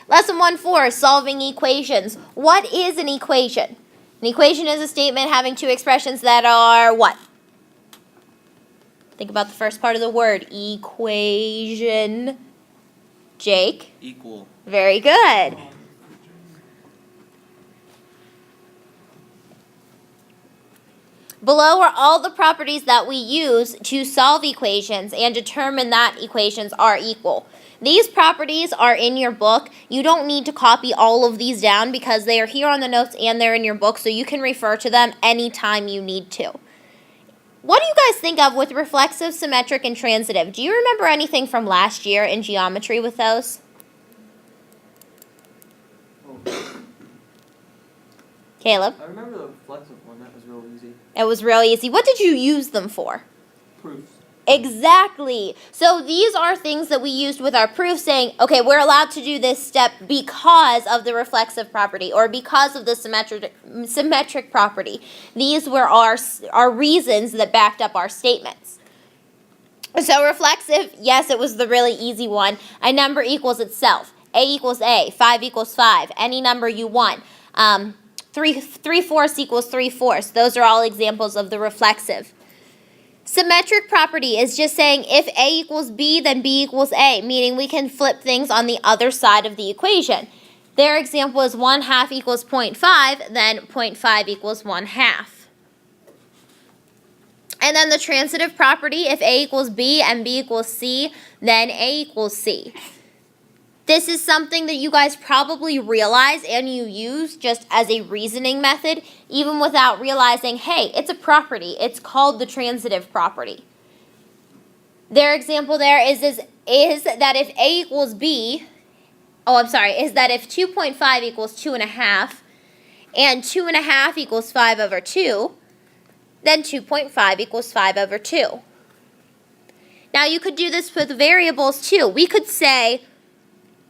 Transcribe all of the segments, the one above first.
Lesson 1-4, solving equations. What is an equation? An equation is a statement having two expressions that are what? Think about the first part of the word. Equation. Jake? Equal. Very good. Below are all the properties that we use to solve equations and determine that equations are equal. These properties are in your book. You don't need to copy all of these down because they are here on the notes and they're in your book, so you can refer to them anytime you need to. What do you guys think of with reflexive, symmetric, and transitive? Do you remember anything from last year in geometry with those? Caleb? I remember the reflexive one. That was real easy. It was real easy. What did you use them for? Proofs. Exactly. So these are things that we used with our proof saying, okay, we're allowed to do this step because of the reflexive property or because of the symmetric property. These were our reasons that backed up our statements. So reflexive, yes, it was the really easy one. A number equals itself. A equals A. 5 equals 5. Any number you want. 3/4 equals 3/4. Those are all examples of the reflexive. Symmetric property is just saying if A equals B, then B equals A, meaning we can flip things on the other side of the equation. Their example is 1/2 equals 0.5, then 0.5 equals 1/2. And then the transitive property, if A equals B and B equals C, then A equals C. This is something that you guys probably realize and you use just as a reasoning method, even without realizing, hey, it's a property. It's called the transitive property. Their example there is that if A equals B, is that if 2.5 equals 2.5 and 2.5 equals 5/2, then 2.5 equals 5/2. Now you could do this with variables too. We could say,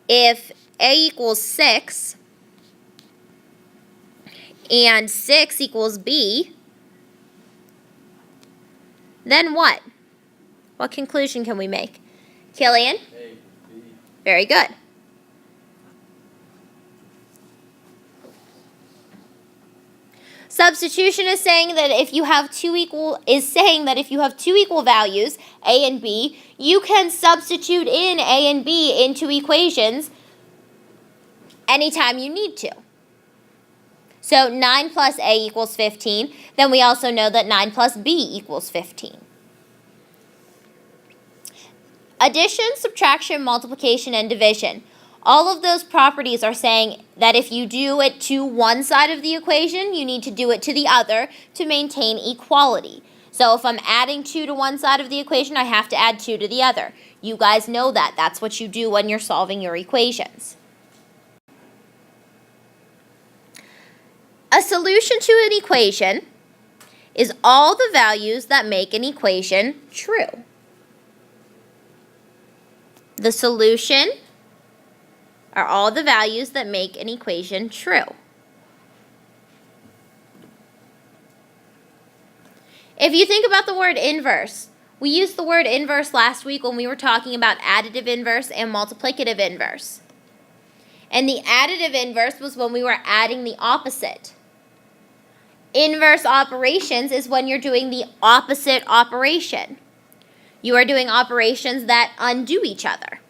if A equals 6 and 6 equals B, then what? What conclusion can we make? Killian? A, B. Very good. Substitution is saying that if you have two equal values, A and B, you can substitute in A and B into equations anytime you need to. So 9 plus A equals 15. Then we also know that 9 plus B equals 15. Addition, subtraction, multiplication, and division. All of those properties are saying that if you do it to one side of the equation, you need to do it to the other to maintain equality. So if I'm adding 2 to one side of the equation, I have to add 2 to the other. You guys know that. That's what you do when you're solving your equations. A solution to an equation is all the values that make an equation true. The solution are all the values that make an equation true. If you think about the word inverse, we used the word inverse last week when we were talking about additive inverse and multiplicative inverse. And the additive inverse was when we were adding the opposite. Inverse operations is when you're doing the opposite operation. You are doing operations that undo each other.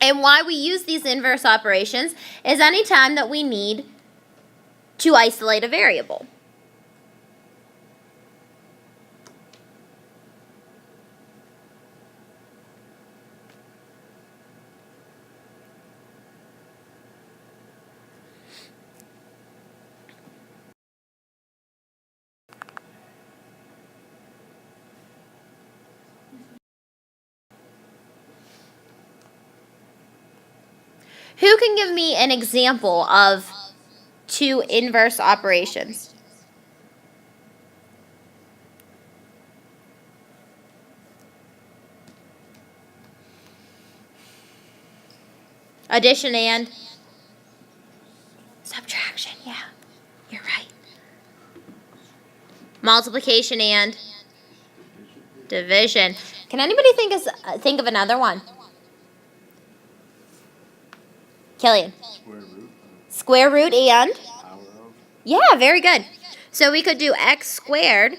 And why we use these inverse operations is anytime that we need to isolate a variable. Who can give me an example of two inverse operations? Addition and subtraction. Yeah, you're right. Multiplication and division. Can anybody think of another one? Killian. Square root. Square root and? Power of. Yeah, very good. So we could do x squared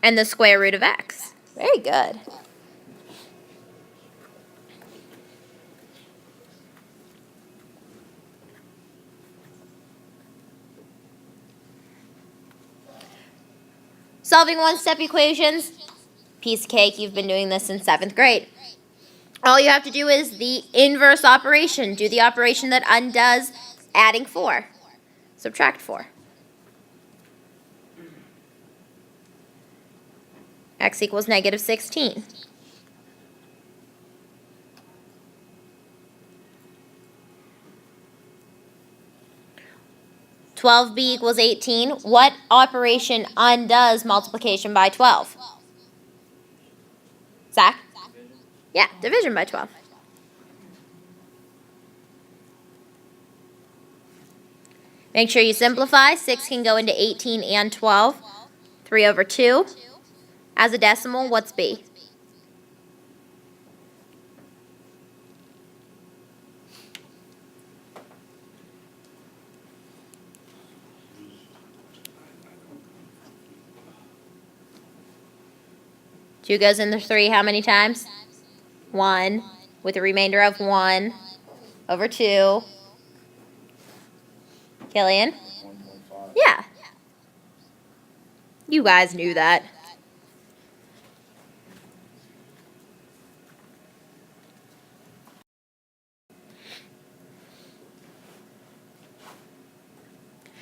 and the square root of x. Very good. Solving one-step equations. Piece of cake, you've been doing this in 7th grade. All you have to do is the inverse operation. Do the operation that undoes adding 4. Subtract 4. X equals negative 16. (12b) equals 18. What operation undoes multiplication by 12? Zach? Yeah, division by 12. Make sure you simplify. 6 can go into 18 and 12. 3 over 2. As a decimal, what's b? Two goes into 3 how many times? 1, with a remainder of 1 over 2. Killian? 1.5. Yeah. You guys knew that.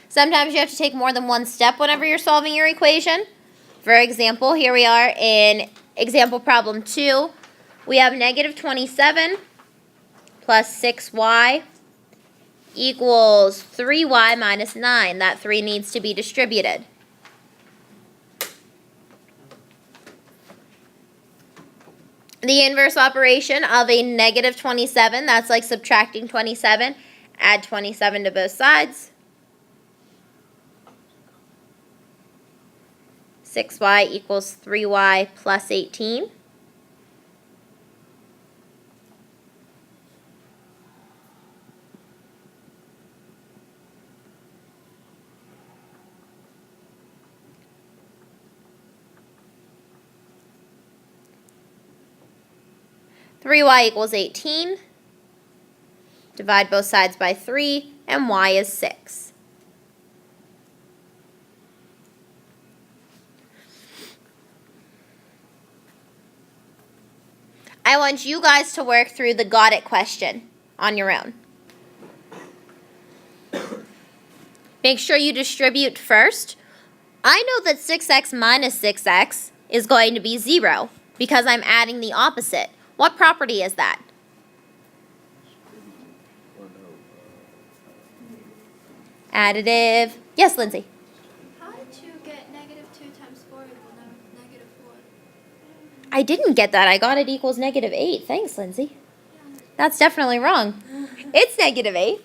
Sometimes you have to take more than one step whenever you're solving your equation. For example, here we are in example problem 2. We have negative 27 plus 6y equals 3y minus 9. That 3 needs to be distributed. The inverse operation of a negative 27, that's like subtracting 27. Add 27 to both sides. 6y equals 3y plus 18. Three y equals 18. Divide both sides by 3, and y is 6. I want you guys to work through the got it question on your own. Make sure you distribute first. I know that 6x minus 6x is going to be 0 because I'm adding the opposite. What property is that? Or no. Additive. Yes, Lindsay. How did you get negative 2 times 4 equal negative 4? I didn't get that. I got it equals negative 8. Thanks, Lindsay. That's definitely wrong. It's negative 8.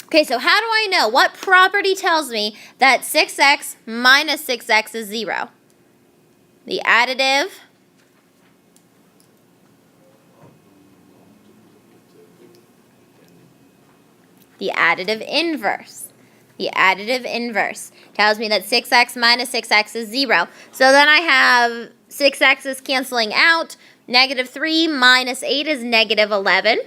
Okay, so how do I know? What property tells me that 6x minus 6x is 0? The additive. The additive inverse. The additive inverse tells me that 6x minus 6x is 0. So then I have 6x is canceling out. Negative 3 minus 8 is negative 11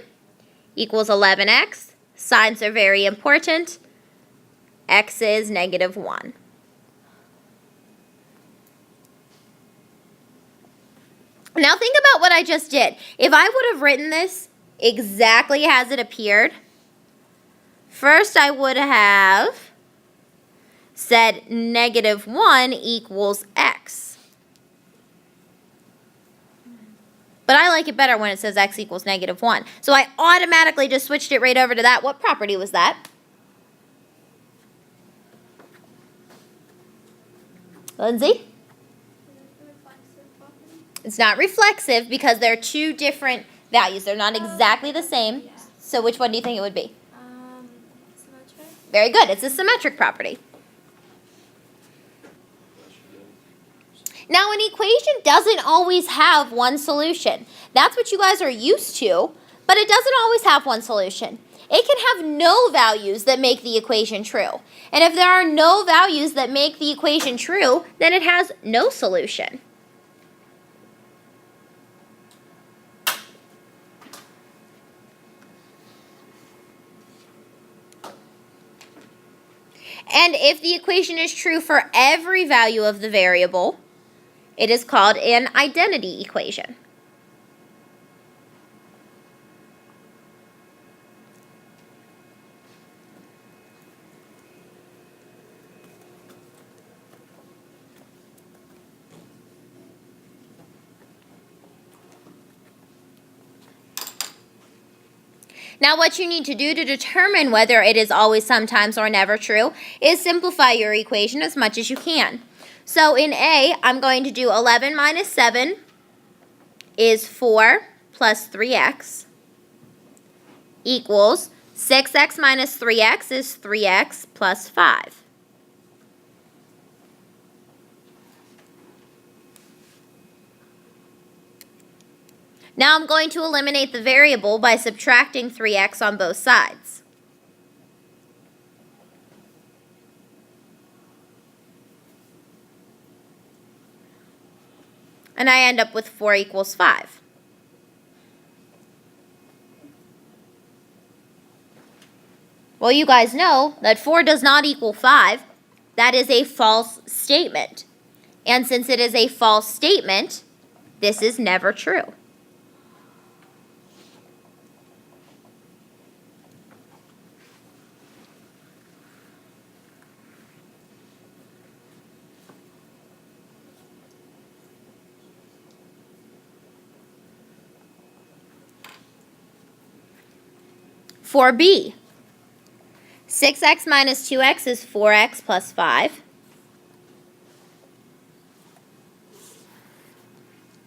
equals 11x. Signs are very important. X is negative 1. Now think about what I just did. If I would have written this exactly as it appeared, first I would have said negative 1 equals x. But I like it better when it says x equals negative 1. So I automatically just switched it right over to that. What property was that? Lindsay? It's not reflexive because they're two different values. They're not exactly the same. Yeah. So which one do you think it would be? Symmetric. Very good. It's a symmetric property. Now, an equation doesn't always have one solution. That's what you guys are used to, but it doesn't always have one solution. It can have no values that make the equation true. And if there are no values that make the equation true, then it has no solution. And if the equation is true for every value of the variable, it is called an identity equation. Now, what you need to do to determine whether it is always, sometimes, or never true is simplify your equation as much as you can. So in A, I'm going to do 11 minus 7 is 4 plus 3x equals 6x minus 3x is 3x plus 5. Now I'm going to eliminate the variable by subtracting 3x on both sides. And I end up with 4 equals 5. Well, you guys know that 4 does not equal 5. That is a false statement. And since it is a false statement, this is never true. For B, 6x minus 2x is 4x plus 5.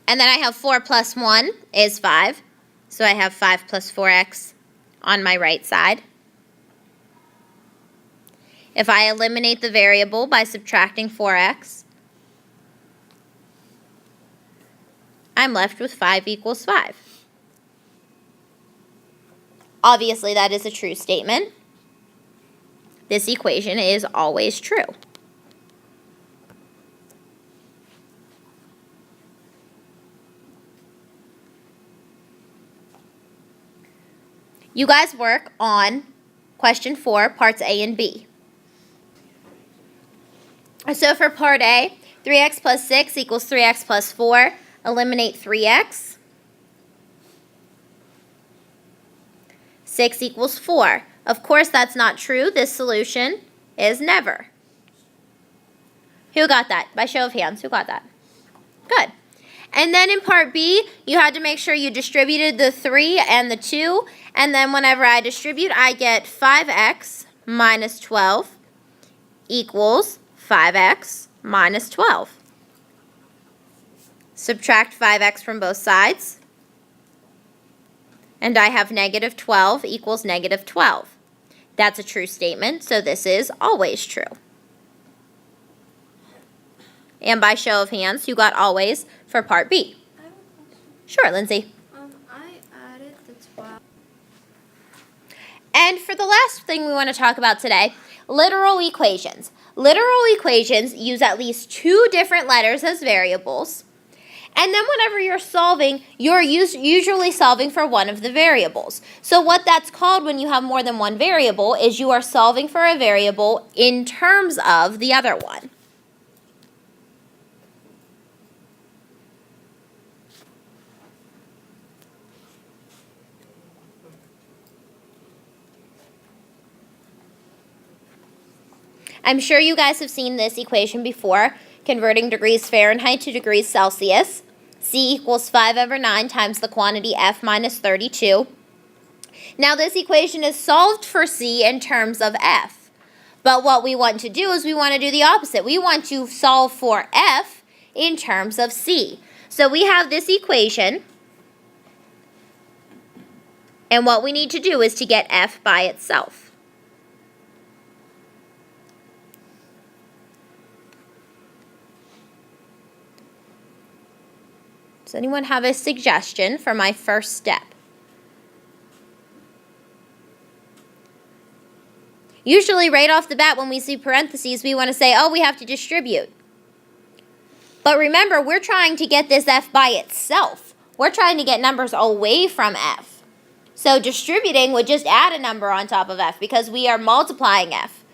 And then I have 4 plus 1 is 5. So I have 5 plus 4x on my right side. If I eliminate the variable by subtracting 4x, I'm left with 5 equals 5. Obviously, that is a true statement. This equation is always true. You guys work on question 4, parts A and B. So for part A, 3x plus 6 equals 3x plus 4. Eliminate 3x. 6 equals 4. Of course, that's not true. This solution is never. Who got that? By show of hands, who got that? Good. And then in part B, you had to make sure you distributed the 3 and the 2. And then whenever I distribute, I get 5x minus 12 equals 5x minus 12. Subtract 5x from both sides. And I have negative 12 equals negative 12. That's a true statement, so this is always true. And by show of hands, you got always for part B. I have a question. Sure, Lindsay. I added the 12. And for the last thing we want to talk about today, literal equations. Literal equations use at least 2 different letters as variables. And then whenever you're solving, you're usually solving for one of the variables. So what that's called when you have more than one variable is you are solving for a variable in terms of the other one. I'm sure you guys have seen this equation before, converting degrees Fahrenheit to degrees Celsius. C equals 5/9 times the quantity F minus 32. Now this equation is solved for C in terms of F. But what we want to do is we want to do the opposite. We want to solve for F in terms of C. So we have this equation. And what we need to do is to get f by itself. Does anyone have a suggestion for my first step? Usually right off the bat when we see parentheses, we want to say, oh, we have to distribute. But remember, we're trying to get this f by itself. We're trying to get numbers away from f. So distributing would just add a number on top of f because we are multiplying f.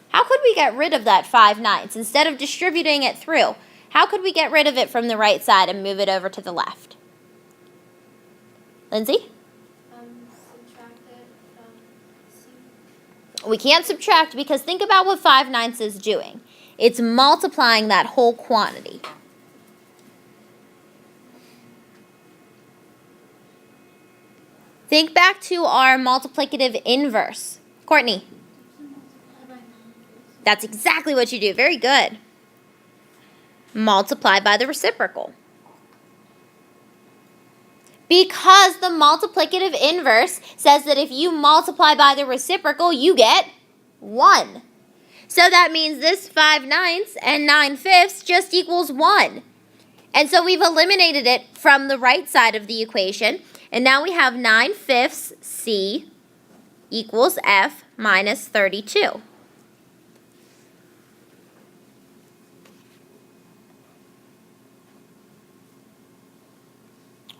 How could we get rid of that 5/9 instead of distributing it through? How could we get rid of it from the right side and move it over to the left? Lindsay? Subtract it from C. We can't subtract because think about what 5/9 is doing. It's multiplying that whole quantity. Think back to our multiplicative inverse. Courtney, that's exactly what you do. Very good. Multiply by the reciprocal. Because the multiplicative inverse says that if you multiply by the reciprocal, you get 1. So that means this 5/9 and 9/5 just equals 1. And so we've eliminated it from the right side of the equation. And now we have 9/5 C equals F minus 32.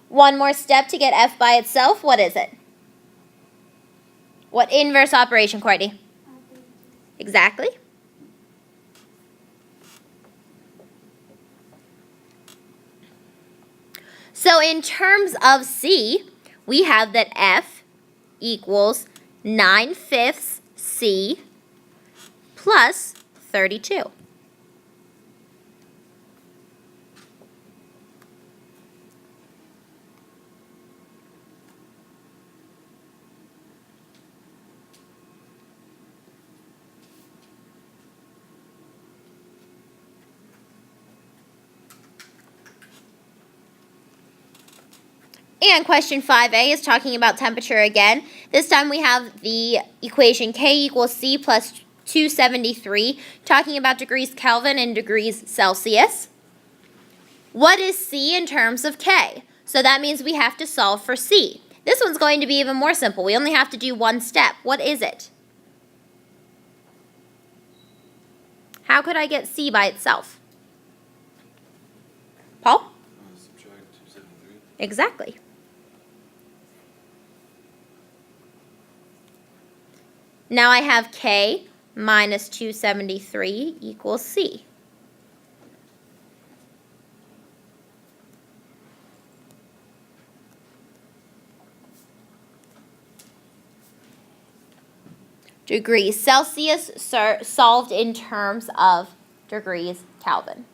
One more step to get F by itself. What is it? What inverse operation, Courtney? Exactly. So in terms of C, we have that F equals 9/5 C plus 32. And question 5a is talking about temperature again. This time we have the equation K equals C plus 273, talking about degrees Kelvin and degrees Celsius. What is C in terms of K? So that means we have to solve for C. This one's going to be even more simple. We only have to do one step. What is it? How could I get C by itself? Paul? Subtract 273. Exactly. Now I have K minus 273 equals C. Degrees Celsius solved in terms of degrees Kelvin.